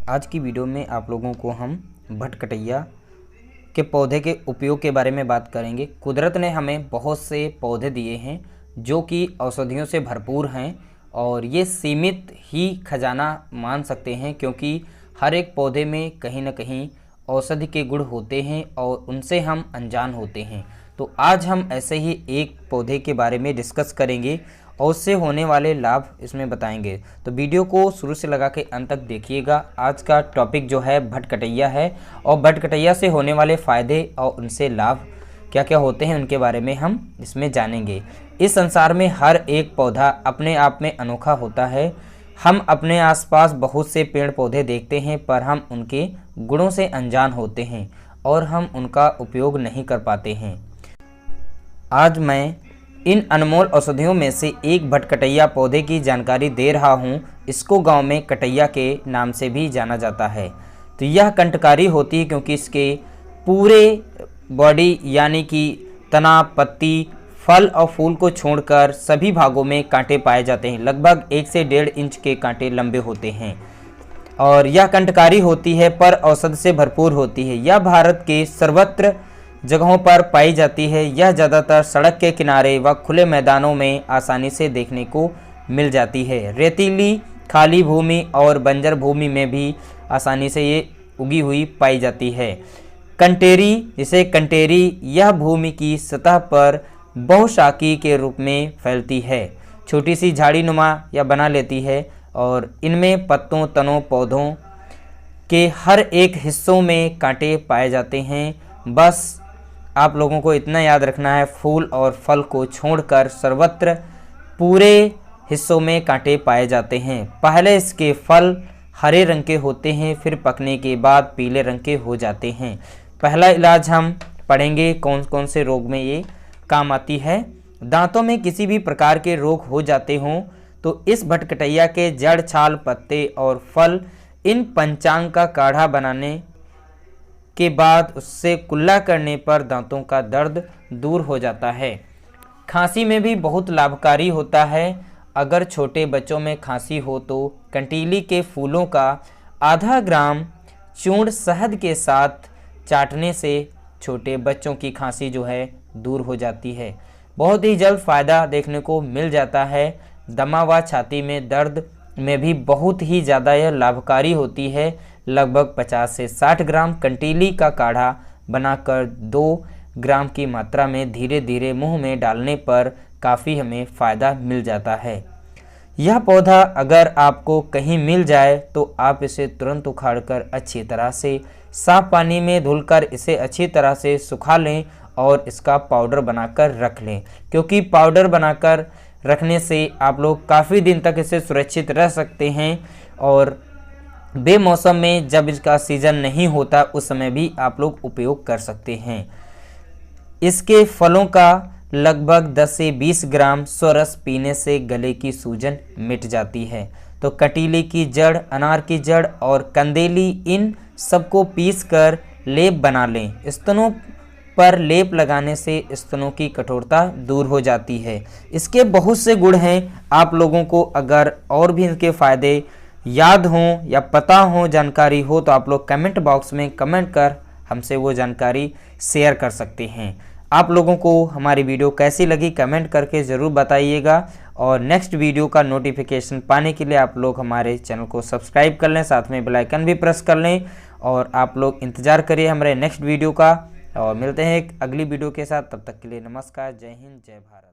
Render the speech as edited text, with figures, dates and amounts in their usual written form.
आज की वीडियो में आप लोगों को हम भटकटैया के पौधे के उपयोग के बारे में बात करेंगे। कुदरत ने हमें बहुत से पौधे दिए हैं जो कि औषधियों से भरपूर हैं और ये सीमित ही खजाना मान सकते हैं, क्योंकि हर एक पौधे में कहीं ना कहीं औषधि के गुण होते हैं और उनसे हम अनजान होते हैं। तो आज हम ऐसे ही एक पौधे के बारे में डिस्कस करेंगे और उससे होने वाले लाभ इसमें बताएंगे। तो वीडियो को शुरू से लगा के अंत तक देखिएगा। आज का टॉपिक जो है भटकटैया है और भटकटैया से होने वाले फ़ायदे और उनसे लाभ क्या क्या होते हैं उनके बारे में हम इसमें जानेंगे। इस संसार में हर एक पौधा अपने आप में अनोखा होता है। हम अपने आसपास बहुत से पेड़ पौधे देखते हैं पर हम उनके गुणों से अनजान होते हैं और हम उनका उपयोग नहीं कर पाते हैं। आज मैं इन अनमोल औषधियों में से एक भटकटैया पौधे की जानकारी दे रहा हूँ। इसको गांव में कटैया के नाम से भी जाना जाता है। तो यह कंटकारी होती है क्योंकि इसके पूरे बॉडी यानी कि तना, पत्ती, फल और फूल को छोड़कर सभी भागों में कांटे पाए जाते हैं। लगभग 1 से 1.5 इंच के कांटे लंबे होते हैं और यह कंटकारी होती है पर औषध से भरपूर होती है। यह भारत के सर्वत्र जगहों पर पाई जाती है। यह ज़्यादातर सड़क के किनारे व खुले मैदानों में आसानी से देखने को मिल जाती है। रेतीली, खाली भूमि और बंजर भूमि में भी आसानी से ये उगी हुई पाई जाती है। कंटेरी, जिसे कंटेरी, यह भूमि की सतह पर बहुशाखी के रूप में फैलती है। छोटी सी झाड़ी नुमा या बना लेती है और इनमें पत्तों, तनों, पौधों के हर एक हिस्सों में कांटे पाए जाते हैं। बस आप लोगों को इतना याद रखना है, फूल और फल को छोड़कर सर्वत्र पूरे हिस्सों में कांटे पाए जाते हैं। पहले इसके फल हरे रंग के होते हैं, फिर पकने के बाद पीले रंग के हो जाते हैं। पहला इलाज हम पढ़ेंगे कौन कौन से रोग में ये काम आती है। दांतों में किसी भी प्रकार के रोग हो जाते हों तो इस भटकटैया के जड़, छाल, पत्ते और फल, इन पंचांग का काढ़ा बनाने के बाद उससे कुल्ला करने पर दांतों का दर्द दूर हो जाता है। खांसी में भी बहुत लाभकारी होता है। अगर छोटे बच्चों में खांसी हो तो कंटीली के फूलों का आधा ग्राम चूर्ण शहद के साथ चाटने से छोटे बच्चों की खांसी जो है दूर हो जाती है। बहुत ही जल्द फ़ायदा देखने को मिल जाता है। दमा व छाती में दर्द में भी बहुत ही ज़्यादा यह लाभकारी होती है। लगभग 50 से 60 ग्राम कंटीली का काढ़ा बनाकर 2 ग्राम की मात्रा में धीरे धीरे मुंह में डालने पर काफ़ी हमें फ़ायदा मिल जाता है। यह पौधा अगर आपको कहीं मिल जाए तो आप इसे तुरंत उखाड़कर अच्छी तरह से साफ पानी में धुलकर इसे अच्छी तरह से सुखा लें और इसका पाउडर बनाकर रख लें, क्योंकि पाउडर बनाकर रखने से आप लोग काफ़ी दिन तक इसे सुरक्षित रह सकते हैं और बेमौसम में जब इसका सीज़न नहीं होता उस समय भी आप लोग उपयोग कर सकते हैं। इसके फलों का लगभग 10 से 20 ग्राम स्वरस पीने से गले की सूजन मिट जाती है। तो कटीले की जड़, अनार की जड़ और कंदेली, इन सबको पीसकर लेप बना लें। स्तनों पर लेप लगाने से स्तनों की कठोरता दूर हो जाती है। इसके बहुत से गुण हैं। आप लोगों को अगर और भी इनके फ़ायदे याद हों या पता हो, जानकारी हो, तो आप लोग कमेंट बॉक्स में कमेंट कर हमसे वो जानकारी शेयर कर सकते हैं। आप लोगों को हमारी वीडियो कैसी लगी कमेंट करके ज़रूर बताइएगा और नेक्स्ट वीडियो का नोटिफिकेशन पाने के लिए आप लोग हमारे चैनल को सब्सक्राइब कर लें, साथ में बेल आइकन भी प्रेस कर लें और आप लोग इंतज़ार करिए हमारे नेक्स्ट वीडियो का। और मिलते हैं एक अगली वीडियो के साथ। तब तक के लिए नमस्कार, जय हिंद, जय भारत।